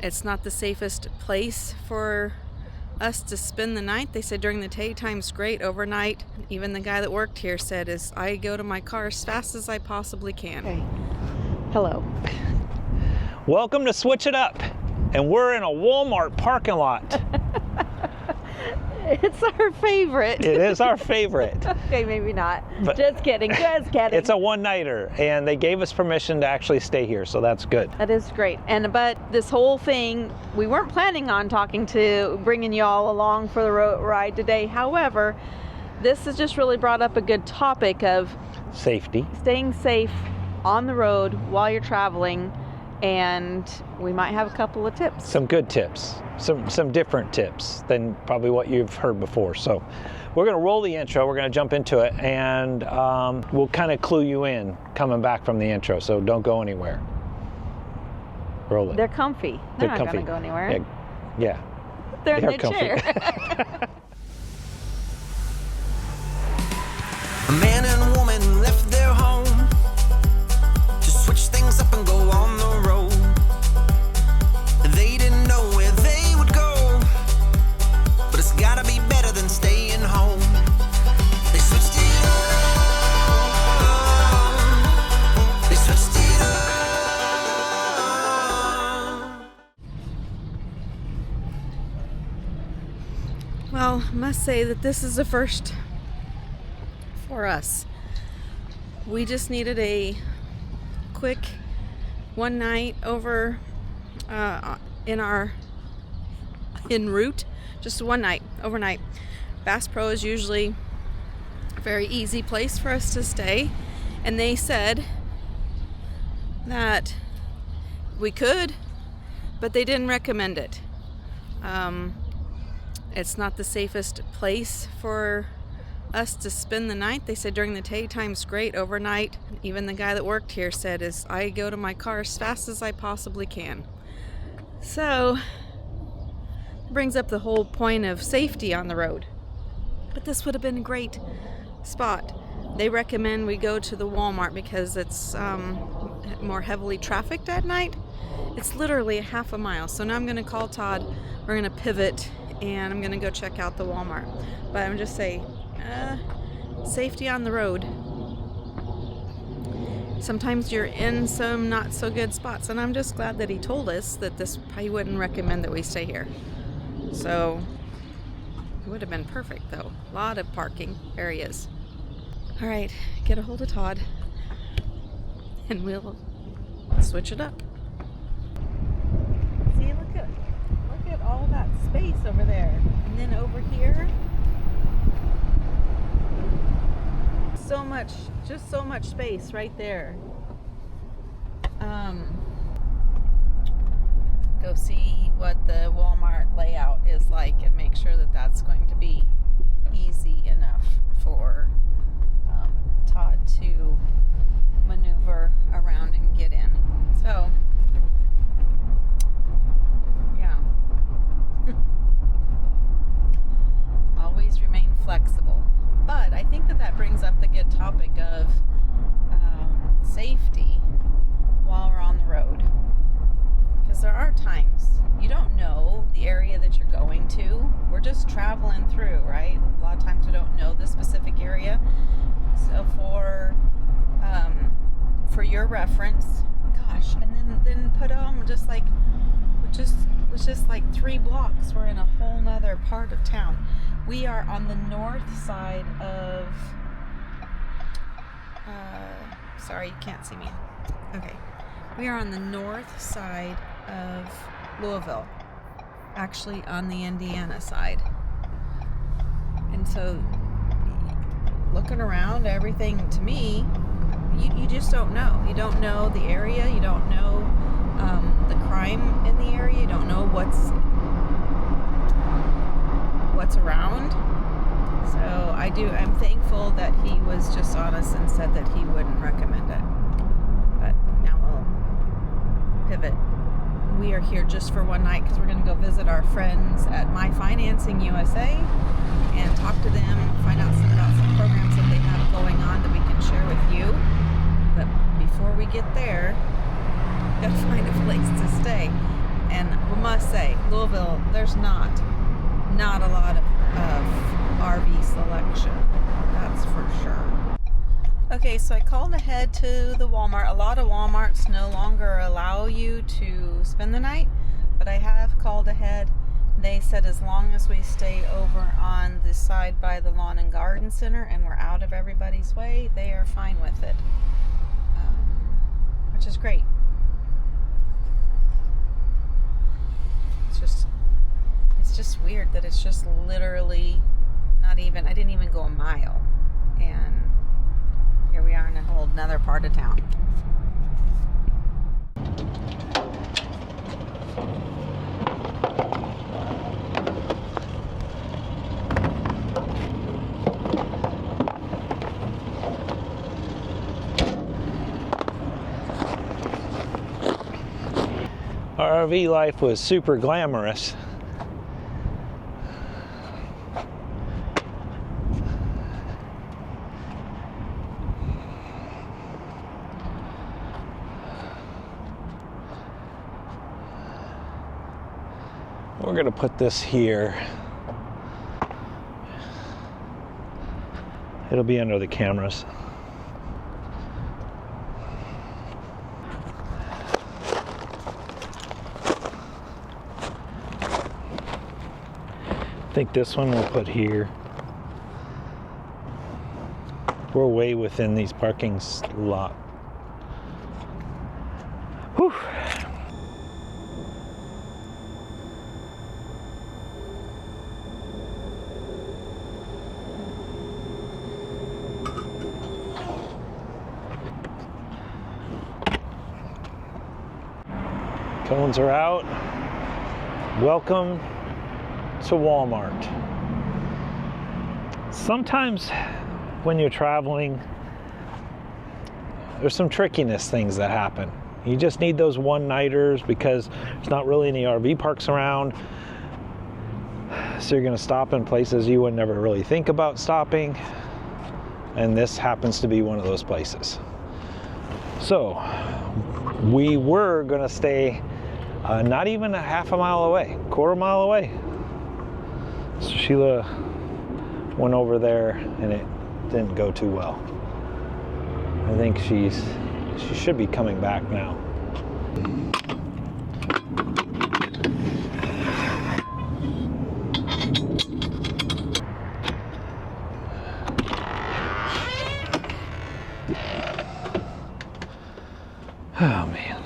It's not the safest place for us to spend the night. They said during the daytime's great, overnight. Even the guy that worked here said, I go to my car as fast as I possibly can. Okay. Hello. Welcome to Switch It Up, and we're in a Walmart parking lot. It's our favorite. It is our favorite. Okay, maybe not. But just kidding. It's a one-nighter, and they gave us permission to actually stay here, so that's good. That is great. But this whole thing, we weren't planning on bringing y'all along for the ride today. However, this has just really brought up a good topic of safety. Staying safe on the road while you're traveling, and we might have a couple of tips. Some good tips. Some different tips than probably what you've heard before. So we're going to roll the intro, we're going to jump into it, and we'll kind of clue you in coming back from the intro, so don't go anywhere. Roll it. They're comfy. They're not going to go anywhere. Yeah. They're in the comfy. chair. A man and woman left their home to switch things up and go on the road. They didn't know where they would go, but it's gotta be better than staying home. They switched it up. They switched it up. Well, I must say that this is a first for us. We just needed a quick one night over en route, just one night, overnight. Bass Pro is usually a very easy place for us to stay, and they said that we could, but they didn't recommend it. It's not the safest place for us to spend the night. They said during the daytime's great, overnight. Even the guy that worked here said, I go to my car as fast as I possibly can. So, it brings up the whole point of safety on the road. But this would have been a great spot. They recommend we go to the Walmart because it's more heavily trafficked at night. It's literally a half a mile. So now I'm going to call Todd. We're going to pivot, and I'm going to go check out the Walmart. But I'm just saying, safety on the road. Sometimes you're in some not so good spots, and I'm just glad that he told us that he wouldn't recommend that we stay here. So it would have been perfect though. A lot of parking areas. All right, get a hold of Todd and we'll switch it up. See, look at all that space over there. And then over here, so much space right there. Go see what the Walmart layout is like and make sure that that's going to be easy enough for Todd to maneuver around and get in. So, yeah. Always remain flexible. But I think that brings up the good topic of safety while we're on the road. Because there are times you don't know the area that you're going to. We're just traveling through, right? A lot of times we don't know the specific area. So for your reference, gosh, and then put on just like, was just like 3 blocks. We're in a whole nother part of town. We are on the north side of, sorry, you can't see me. Okay. We are on the north side of Louisville, actually on the Indiana side. And so looking around, everything to me, you just don't know. You don't know the area. You don't know the crime in the area. You don't know what's around. So I'm thankful that he was just honest and said that he wouldn't recommend it. But now we'll pivot. We are here just for one night because we're going to go visit our friends at My Financing USA and talk to them, find out about some programs that they have going on that we can share with you. But before we get there, we got to find a place to stay. And must say, Louisville, there's not a lot of RV selection. That's for sure. Okay, so I called ahead to the Walmart. A lot of Walmarts no longer allow you to spend the night, but I have called ahead. They said as long as we stay over on the side by the Lawn and Garden Center and we're out of everybody's way, they are fine with it, which is great. It's just weird that it's just literally I didn't even go a mile, and here we are in a whole another part of town. Our RV life was super glamorous. We're going to put this here. It'll be under the cameras. I think this one we'll put here. We're way within these parking lot. Whew. Cones are out. Welcome to Walmart. Sometimes when you're traveling, there's some trickiness things that happen. You just need those one-nighters because there's not really any RV parks around. So you're going to stop in places you would never really think about stopping. And this happens to be one of those places. So we were going to stay not even a half a mile away, quarter mile away. So Sheila went over there and it didn't go too well. I think she should be coming back now. Oh man.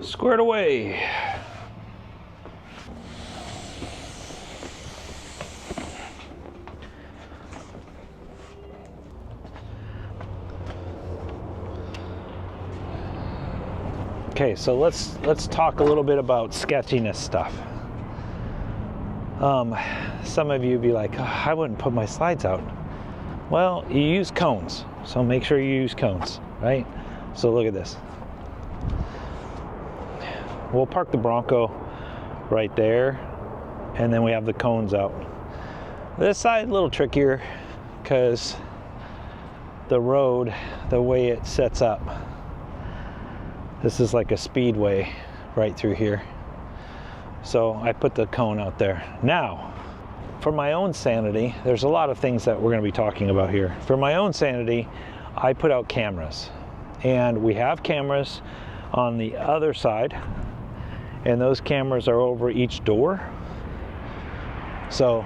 Squared away. Okay, so let's talk a little bit about sketchiness stuff. Some of you be like, oh, I wouldn't put my slides out. Well, you use cones, so make sure you use cones, right? So look at this. We'll park the Bronco right there, and then we have the cones out. This side a little trickier because the road, the way it sets up, this is like a speedway right through here. So I put the cone out there. Now, for my own sanity, there's a lot of things that we're going to be talking about here. For my own sanity, I put out cameras, and we have cameras on the other side. And those cameras are over each door. So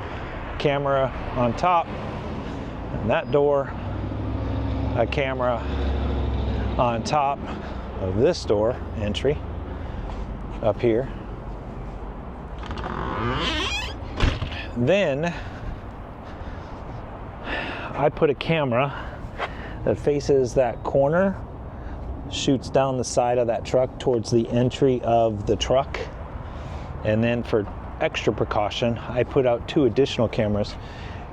camera on top and that door, a camera on top of this door entry up here. Then I put a camera that faces that corner, shoots down the side of that truck towards the entry of the truck. And then for extra precaution, I put out 2 additional cameras,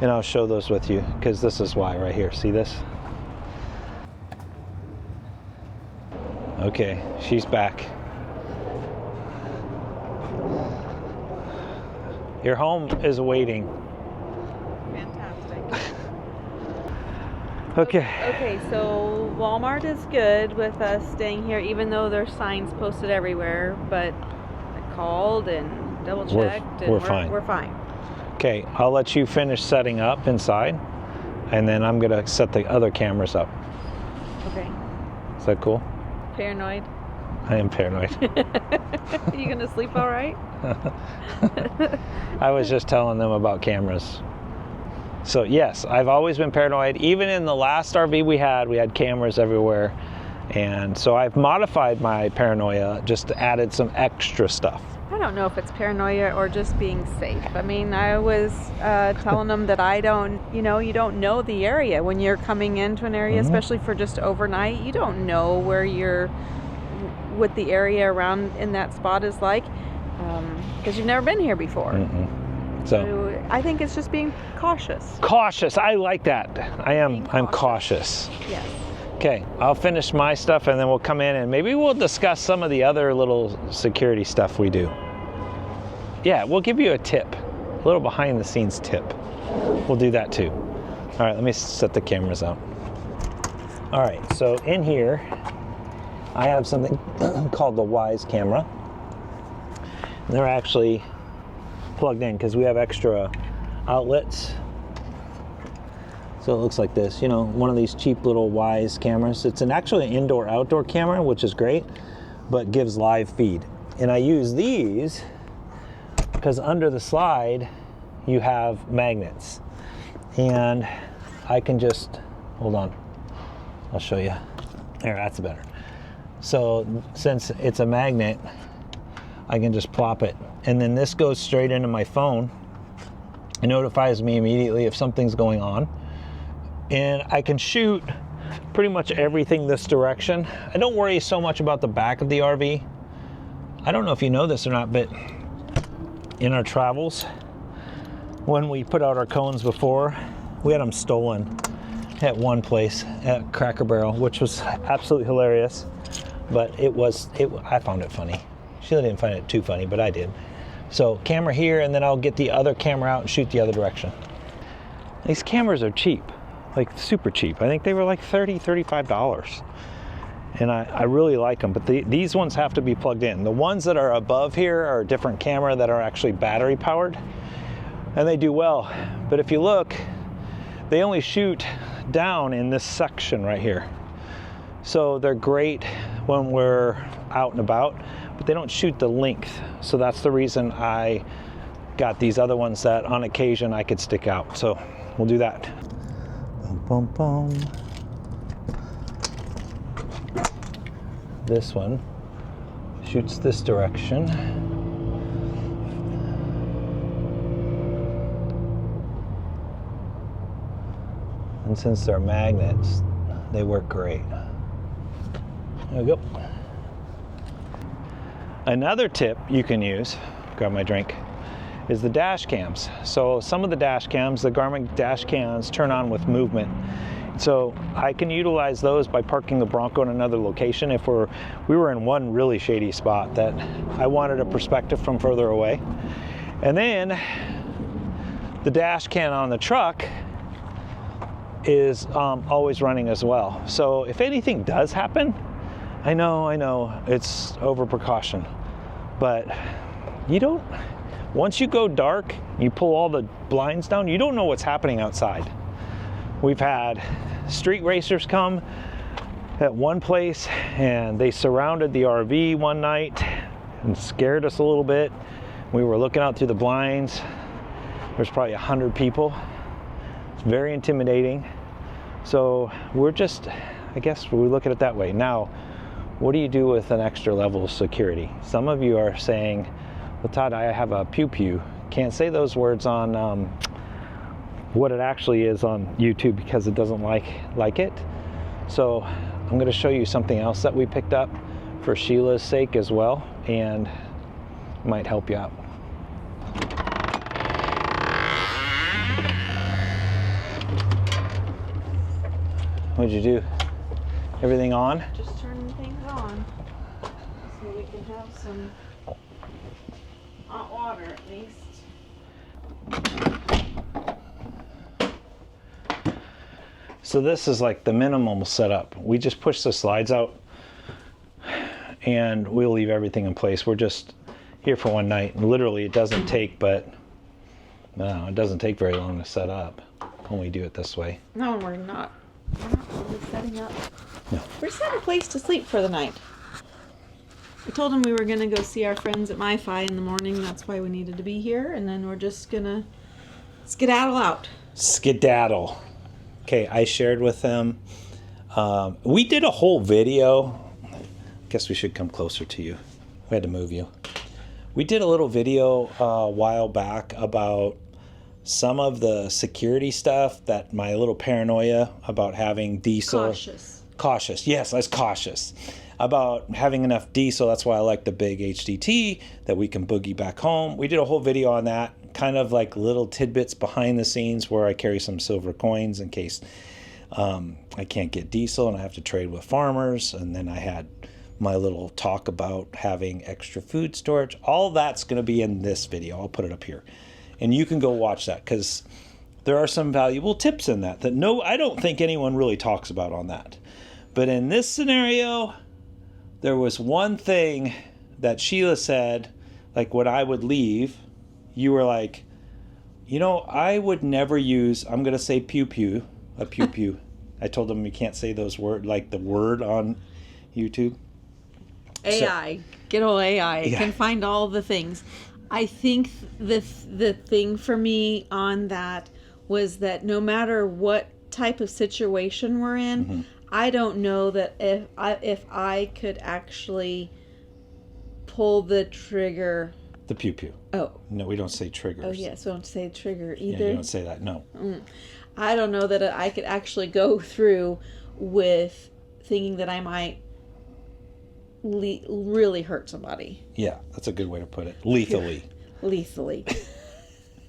and I'll show those with you because this is why right here. See this? Okay, she's back. Your home is waiting. Fantastic. Okay. Okay, so Walmart is good with us staying here, even though there's signs posted everywhere. But I called and double checked, and we're fine. We're fine. Okay, I'll let you finish setting up inside, and then I'm gonna set the other cameras up. Okay. Is that cool? Paranoid. I am paranoid. Are you gonna sleep all right? I was just telling them about cameras. So yes, I've always been paranoid. Even in the last RV we had cameras everywhere. And so I've modified my paranoia, just added some extra stuff. I don't know if it's paranoia or just being safe. I mean, I was telling them that you don't know the area when you're coming into an area, especially for just overnight. You don't know what the area around in that spot is like, because you've never been here before. So I think it's just being cautious. Cautious, I like that. I'm cautious. Yes. Okay, I'll finish my stuff and then we'll come in and maybe we'll discuss some of the other little security stuff we do. Yeah, we'll give you a tip, a little behind the scenes tip. We'll do that too. All right, let me set the cameras out. All right, so in here, I have something called the Wise camera. And they're actually plugged in because we have extra outlets. So it looks like this, one of these cheap little Wise cameras. It's actually an indoor-outdoor camera, which is great, but gives live feed. And I use these because under the slide, you have magnets. And I can just, hold on, I'll show you. There, that's better. So since it's a magnet, I can just plop it. And then this goes straight into my phone. It notifies me immediately if something's going on. And I can shoot pretty much everything this direction. I don't worry so much about the back of the RV. I don't know if you know this or not, but in our travels, when we put out our cones before, we had them stolen at one place at Cracker Barrel, which was absolutely hilarious. But I found it funny. Sheila didn't find it too funny, but I did. So camera here, and then I'll get the other camera out and shoot the other direction. These cameras are cheap. Like super cheap. I think they were like $30, $35. And I really like them, but these ones have to be plugged in. The ones that are above here are a different camera that are actually battery powered, and they do well. But if you look, they only shoot down in this section right here. So they're great when we're out and about, but they don't shoot the length. So that's the reason I got these other ones that on occasion I could stick out. So we'll do that. Boom, boom. This one shoots this direction. And since they're magnets, they work great. There we go. Another tip you can use, grab my drink, is the dash cams. So some of the dash cams, the Garmin dash cams, turn on with movement. So I can utilize those by parking the Bronco in another location if we were in one really shady spot that I wanted a perspective from further away. And then the dash cam on the truck is always running as well. So if anything does happen, I know it's over precaution, but once you go dark, you pull all the blinds down, you don't know what's happening outside. We've had street racers come at one place and they surrounded the RV one night and scared us a little bit. We were looking out through the blinds. There's probably 100 people. It's very intimidating. So I guess we look at it that way. Now, what do you do with an extra level of security? Some of you are saying, well, Todd, I have a pew-pew. Can't say those words on what it actually is on YouTube because it doesn't like it. So I'm going to show you something else that we picked up for Sheila's sake as well, and might help you out. What'd you do? Everything on? Just turning things on so we can have some hot water at least. So this is like the minimum setup. We just push the slides out and we'll leave everything in place. We're just here for one night. And literally it doesn't take very long to set up when we do it this way. No, we're not. We're not really setting up. No. We're just having a place to sleep for the night. We told them we were going to go see our friends at MiFi in the morning. That's why we needed to be here. And then we're just going to skedaddle out. Skedaddle. Okay, I shared with them. We did a whole video. I guess we should come closer to you. We had to move you. We did a little video a while back about some of the security stuff, that my little paranoia about having diesel. Cautious. Yes, I was cautious about having enough diesel. That's why I like the big HDT, that we can boogie back home. We did a whole video on that, kind of like little tidbits behind the scenes where I carry some silver coins in case I can't get diesel and I have to trade with farmers. And then I had my little talk about having extra food storage. All that's going to be in this video. I'll put it up here. And you can go watch that, because there are some valuable tips in that I don't think anyone really talks about on that. But in this scenario, there was one thing that Sheila said, like when I would leave, you were like, I would never use, I'm going to say pew-pew, a pew-pew. I told them you can't say those words, like the word on YouTube. AI. Good old AI. It Yeah. can find all the things. I think the thing for me on that was that no matter what type of situation we're in, I don't know that if I could actually pull the trigger. The pew-pew. Oh. No, we don't say triggers. Oh, yes. We don't say trigger either. Yeah, you don't say that, no. I don't know that I could actually go through with thinking that I might really hurt somebody. Yeah, that's a good way to put it. Lethally.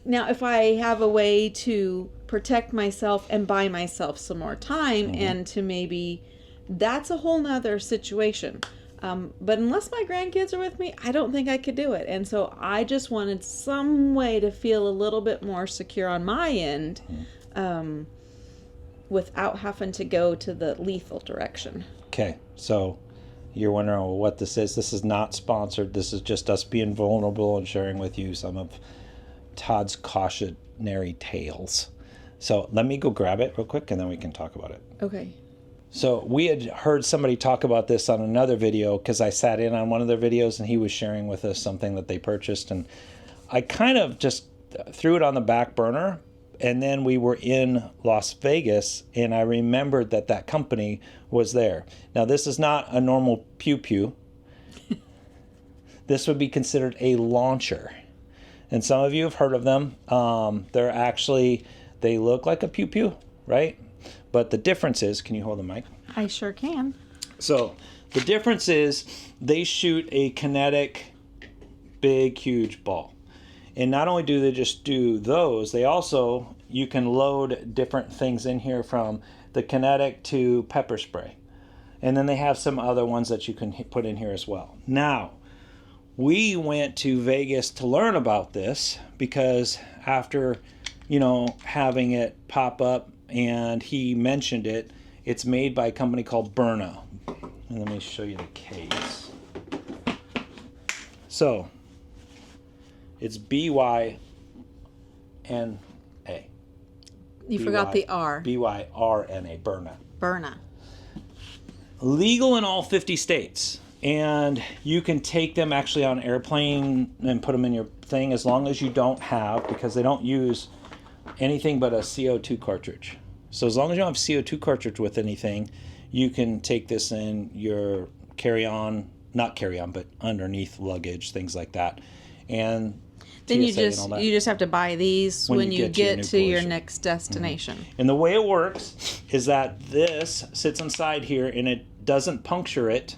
Now, if I have a way to protect myself and buy myself some more time and to maybe, that's a whole nother situation. But unless my grandkids are with me, I don't think I could do it. And so I just wanted some way to feel a little bit more secure on my end without having to go to the lethal direction. Okay, so you're wondering what this is. This is not sponsored. This is just us being vulnerable and sharing with you some of Todd's cautionary tales. So let me go grab it real quick and then we can talk about it. Okay. So we had heard somebody talk about this on another video, because I sat in on one of their videos and he was sharing with us something that they purchased, and I kind of just threw it on the back burner. And then we were in Las Vegas and I remembered that company was there. Now, this is not a normal pew-pew. This would be considered a launcher. And some of you have heard of them. They look like a pew-pew, right? But the difference is, can you hold the mic? I sure can. So the difference is they shoot a kinetic, big, huge ball. And not only do they just do those, you can load different things in here, from the kinetic to pepper spray. And then they have some other ones that you can put in here as well. Now, we went to Vegas to learn about this because after, having it pop up and he mentioned it, it's made by a company called Byrna. And let me show you the case. So, it's BYNA. You forgot the R. BYRNA, Byrna. Legal in all 50 states. And you can take them actually on an airplane and put them in your thing, as long as you don't have, because they don't use anything but a CO2 cartridge. So as long as you don't have CO2 cartridge with anything, you can take this in your not carry-on, but underneath luggage, things like that. And then you TSA just have to buy these when you get to your next destination. And the way it works is that this sits inside here and it doesn't puncture it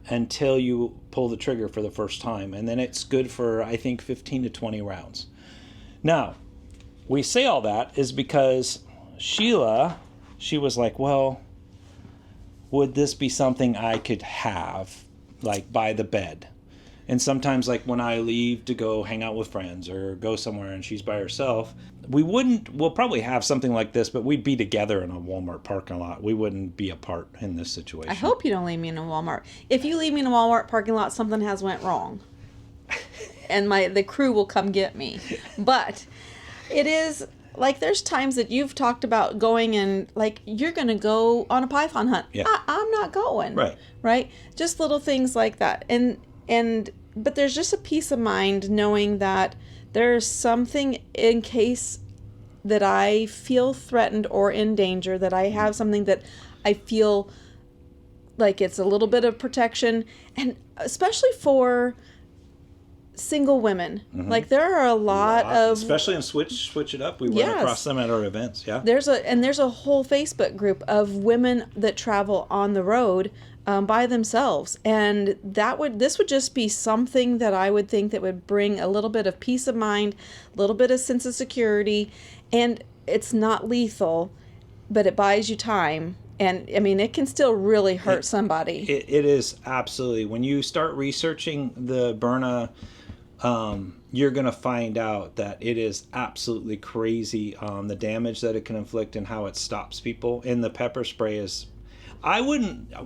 until you pull the trigger for the first time. And then it's good for, I think, 15 to 20 rounds. Now, we say all that is because Sheila, she was like, well, would this be something I could have, like by the bed? And sometimes, like when I leave to go hang out with friends or go somewhere and she's by herself, we'll probably have something like this, but we'd be together in a Walmart parking lot. We wouldn't be apart in this situation. I hope you don't leave me in a Walmart. If you leave me in a Walmart parking lot, something has went wrong. And the crew will come get me. But it is, like, there's times that you've talked about going and, like, you're going to go on a python hunt. Yeah. I'm not going. Right. Right? Just little things like that. But there's just a peace of mind knowing that there's something in case that I feel threatened or in danger, that I have something that I feel like it's a little bit of protection. And especially for single women. Mm-hmm. Like there are a lot of, especially in Switch It Up, we Yes. run across them at our events. Yeah. there's a whole Facebook group of women that travel on the road by themselves, and this would just be something that I would think that would bring a little bit of peace of mind, a little bit of sense of security, and it's not lethal, but it buys you time. And I mean, it can still really hurt somebody. It is absolutely. When you start researching the Byrna, you're going to find out that it is absolutely crazy, the damage that it can inflict and how it stops people. And the pepper spray is,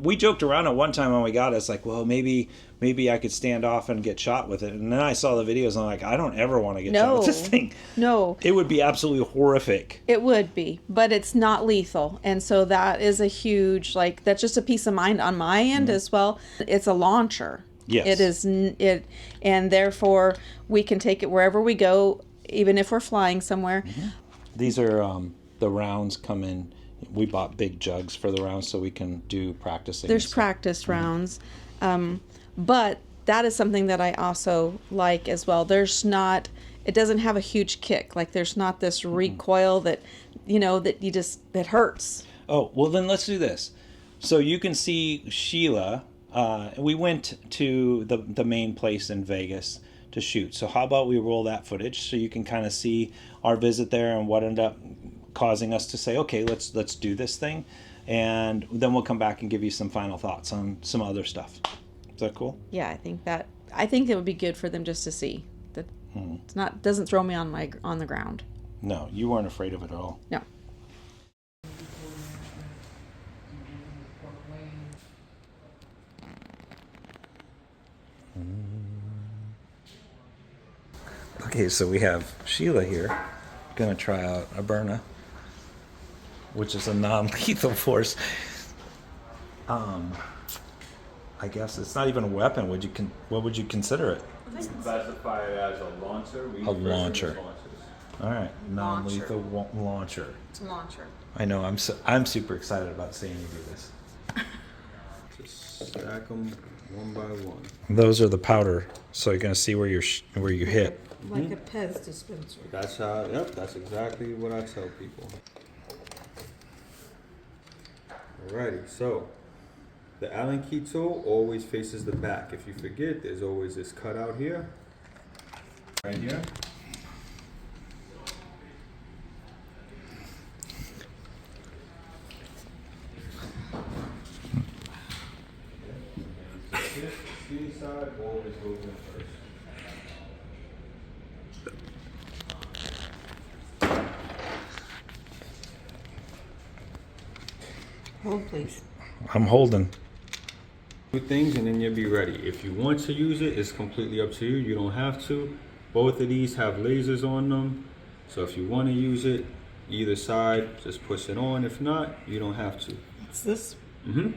we joked around at one time when we got it. It's like, well, maybe I could stand off and get shot with it. And then I saw the videos and I'm like, I don't ever want to get shot with this thing. No. It would be absolutely horrific. It would be, but it's not lethal. And so that is a huge, like, that's just a peace of mind on my end as well. It's a launcher. Yes. It is, and therefore we can take it wherever we go, even if we're flying somewhere. Mm-hmm. These are, the rounds come in. We bought big jugs for the rounds so we can do practicing. There's practice rounds. But that is something that I also like as well. It doesn't have a huge kick. Like there's not this recoil that that hurts. Oh, well then let's do this. So you can see Sheila. We went to the main place in Vegas to shoot. So how about we roll that footage so you can kind of see our visit there and what ended up causing us to say, okay, let's do this thing. And then we'll come back and give you some final thoughts on some other stuff. Is that cool? Yeah, I think it would be good for them just to see that doesn't throw me on the ground. No, you weren't afraid of it at all. No. Okay, so we have Sheila here, gonna try out a Byrna, which is a non-lethal force. I guess it's not even a weapon. What would you consider it? We classify it as a launcher. A launcher. All right, non-lethal launcher. It's a launcher. I know. I'm super excited about seeing you do this. Just stack them one by one. Those are the powder, so you're gonna see where you hit. Like a Pez dispenser. That's exactly what I tell people. Alrighty, so the Allen key tool always faces the back. If you forget, there's always this cutout here. Right here. Shooting side always goes in first. Hold, please. I'm holding. Two things and then you'll be ready. If you want to use it, it's completely up to you. You don't have to. Both of these have lasers on them. So if you want to use it, either side, just push it on. If not, you don't have to. It's this. Mm-hmm.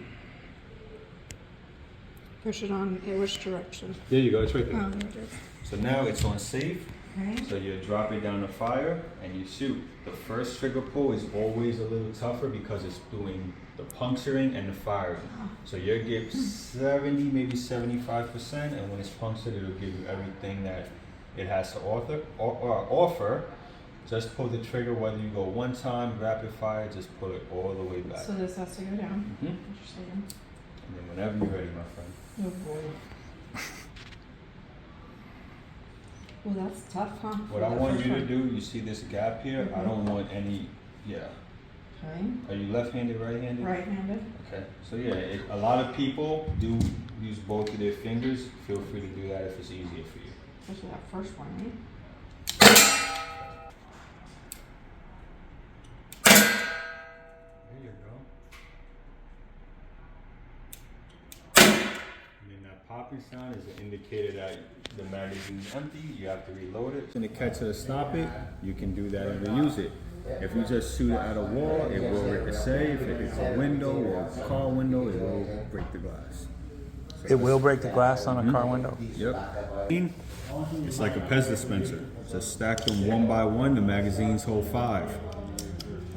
Push it on in which direction? There you go. It's right there. Oh, there it is. So now it's on safe. Right. So you drop it down the fire and you shoot. The first trigger pull is always a little tougher because it's doing the puncturing and the firing. So you'll give 70, maybe 75%, and when it's punctured, it'll give you everything that it has to offer. Just pull the trigger, whether you go one time, rapid fire, just pull it all the way back. So this has to go down. Mhm. Interesting. And then whenever you're ready, my friend. Oh boy. Well, that's tough, huh? What I want you to do, you see this gap here? I don't want any, Okay. Are you left-handed, right-handed? Right-handed. Okay, so yeah, a lot of people do use both of their fingers, feel free to do that if it's easier for you. Especially that first one, right? There you go. And then that popping sound is an indicator that the magazine's empty. You have to reload it. And to catch it or stop it, you can do that and reuse it. If you just shoot it at a wall, it will ricochet. If it hits a window or a car window, it will break the glass. It will break the glass on a car window? Yep. It's like a Pez dispenser. Just stack them one by one. The magazines hold 5.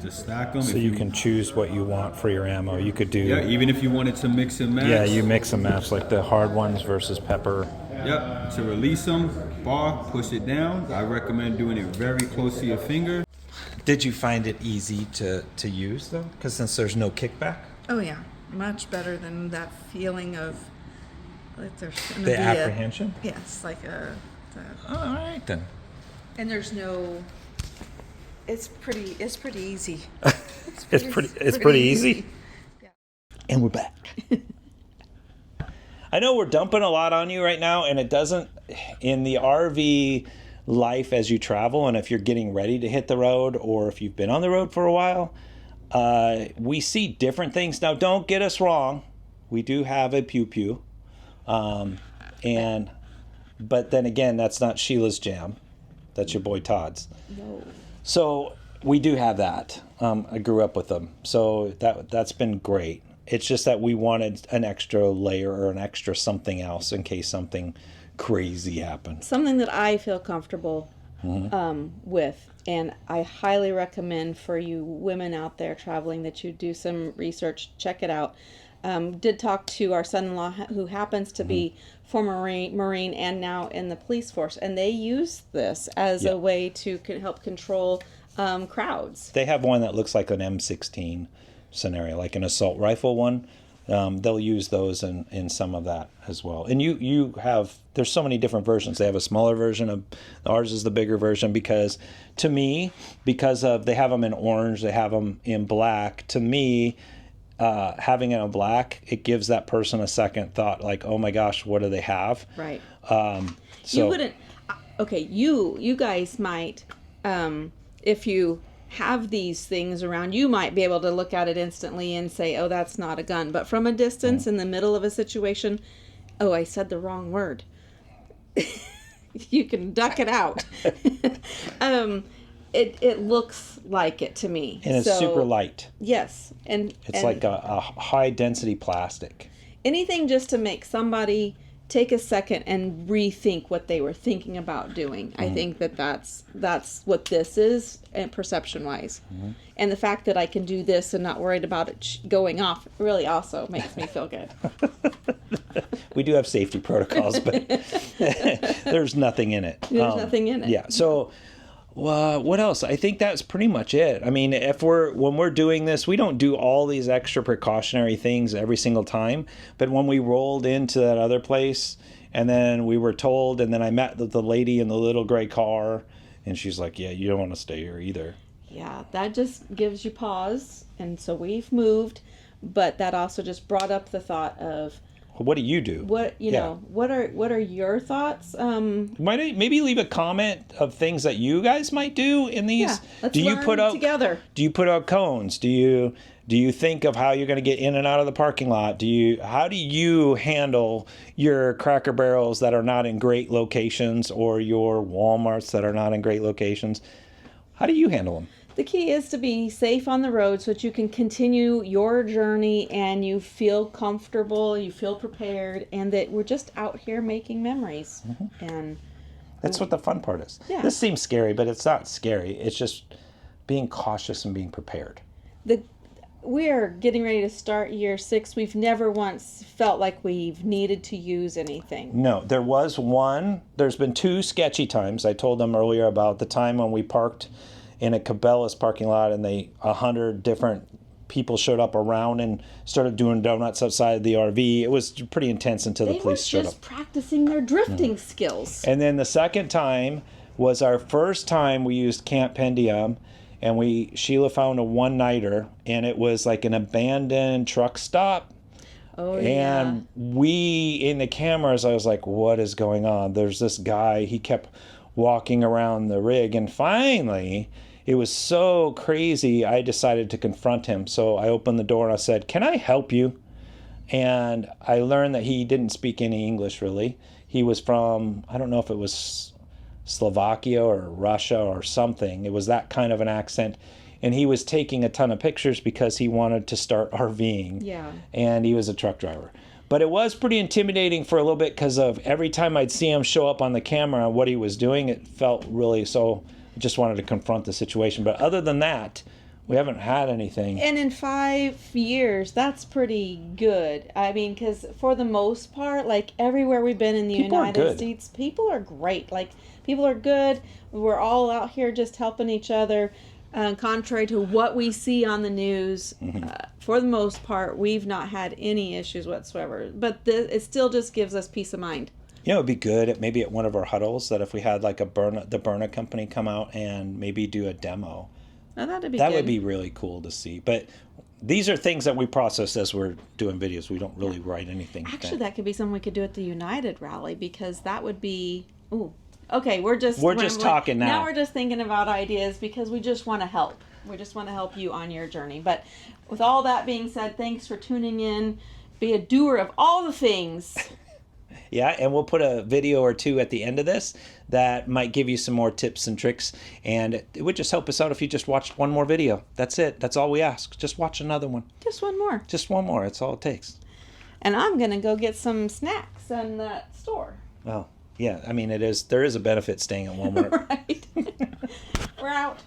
Just stack them. So you can choose what you want for your ammo. You could do... Yeah, even if you wanted to mix and match. Yeah, you mix and match, like the hard ones versus pepper. Yep. To release them, push it down. I recommend doing it very close to your finger. Did you find it easy to use, though? Because since there's no kickback? Oh yeah, much better than that feeling of like there's gonna The be apprehension? yes, like All right, then. and there's no. It's pretty easy. It's pretty easy. Yeah. And we're back. I know we're dumping a lot on you right now, and it doesn't, in the RV life as you travel, and if you're getting ready to hit the road, or if you've been on the road for a while, we see different things. Now, don't get us wrong. We do have a pew-pew. But then again, that's not Sheila's jam. That's your boy Todd's. No. So we do have that. I grew up with them. So that's been great. It's just that we wanted an extra layer or an extra something else in case something crazy happened. Something that I feel comfortable with, and I highly recommend for you women out there traveling that you do some research, check it out. Did talk to our son-in-law who happens to be former Marine and now in the police force, and they use this as a way to help control crowds. They have one that looks like an M16 scenario, like an assault rifle one. They'll use those in some of that as well. And you have, there's so many different versions. They have a smaller version of, ours is the bigger version because, to me, because of, they have them in orange, they have them in black, to me, having it in black, it gives that person a second thought, like, oh my gosh, what do they have? Right. So You wouldn't, okay, you guys might, if you have these things around, you might be able to look at it instantly and say, oh, that's not a gun. But from a distance, in the middle of a situation, oh, I said the wrong word. You can duck it out. It looks like it to me. And it's super light. Yes. And It's like a high density plastic. anything just to make somebody take a second and rethink what they were thinking about doing. I think that's what this is, and perception-wise. And the fact that I can do this and not worried about it going off really also makes me feel good. We do have safety protocols, but there's nothing in it. There's nothing in it. Yeah. So, what else? I think that's pretty much it. I mean, when we're doing this, we don't do all these extra precautionary things every single time. But when we rolled into that other place, and then we were told, and then I met the lady in the little gray car, and she's like, "Yeah, you don't want to stay here either." Yeah, that just gives you pause, and so we've moved. But that also just brought up the thought of, What do you do? what know, what are your thoughts? Maybe leave a comment of things that you guys might do in these. Yeah, let's do you learn put out together. Do you put out cones? Do you think of how you're going to get in and out of the parking lot? How do you handle your Cracker Barrels that are not in great locations, or your Walmarts that are not in great locations? How do you handle them? The key is to be safe on the road so that you can continue your journey and you feel comfortable, you feel prepared, and that we're just out here making memories. And That's what the fun part is. Yeah. This seems scary, but it's not scary. It's just being cautious and being prepared. we're getting ready to start year 6. We've never once felt like we've needed to use anything. No, there's been 2 sketchy times. I told them earlier about the time when we parked in a Cabela's parking lot, and 100 different people showed up around and started doing donuts outside the RV. It was pretty intense until the police showed up. They were just practicing their drifting skills. And then the second time was our first time we used Camp Pendium, and Sheila found a one-nighter, and it was like an abandoned truck stop. Oh, yeah. And we, in the cameras, I was like, what is going on? There's this guy, he kept walking around the rig. And finally, it was so crazy, I decided to confront him. So I opened the door and I said, can I help you? And I learned that he didn't speak any English, really. He was from, I don't know if it was Slovakia or Russia or something. It was that kind of an accent. And he was taking a ton of pictures because he wanted to start RVing. Yeah. And he was a truck driver. But it was pretty intimidating for a little bit because of every time I'd see him show up on the camera and what he was doing, it felt really so. I just wanted to confront the situation. But other than that, we haven't had anything. And in 5 years, that's pretty good. I mean, because for the most part, like everywhere we've been in the People are United good. States, people are great. Like, people are good. We're all out here just helping each other. Contrary to what we see on the news, for the most part, we've not had any issues whatsoever. But it still just gives us peace of mind. You know, it'd be good at maybe at one of our huddles that if we had like the Byrna company come out and maybe do a demo. Oh, that'd be That good. would be really cool to see. But these are things that we process as we're doing videos. We don't really write anything. Actually, that could be something we could do at the United rally, because that would be. Ooh. Okay, we're just talking now. Now we're just thinking about ideas because we just want to help. We just want to help you on your journey. But with all that being said, thanks for tuning in. Be a doer of all the things. Yeah, and we'll put a video or two at the end of this that might give you some more tips and tricks. And it would just help us out if you just watched one more video. That's it. That's all we ask. Just watch another one. Just one more. Just one more. That's all it takes. And I'm going to go get some snacks in that store. Well, yeah. I mean, there is a benefit staying at Walmart. Right. We're out.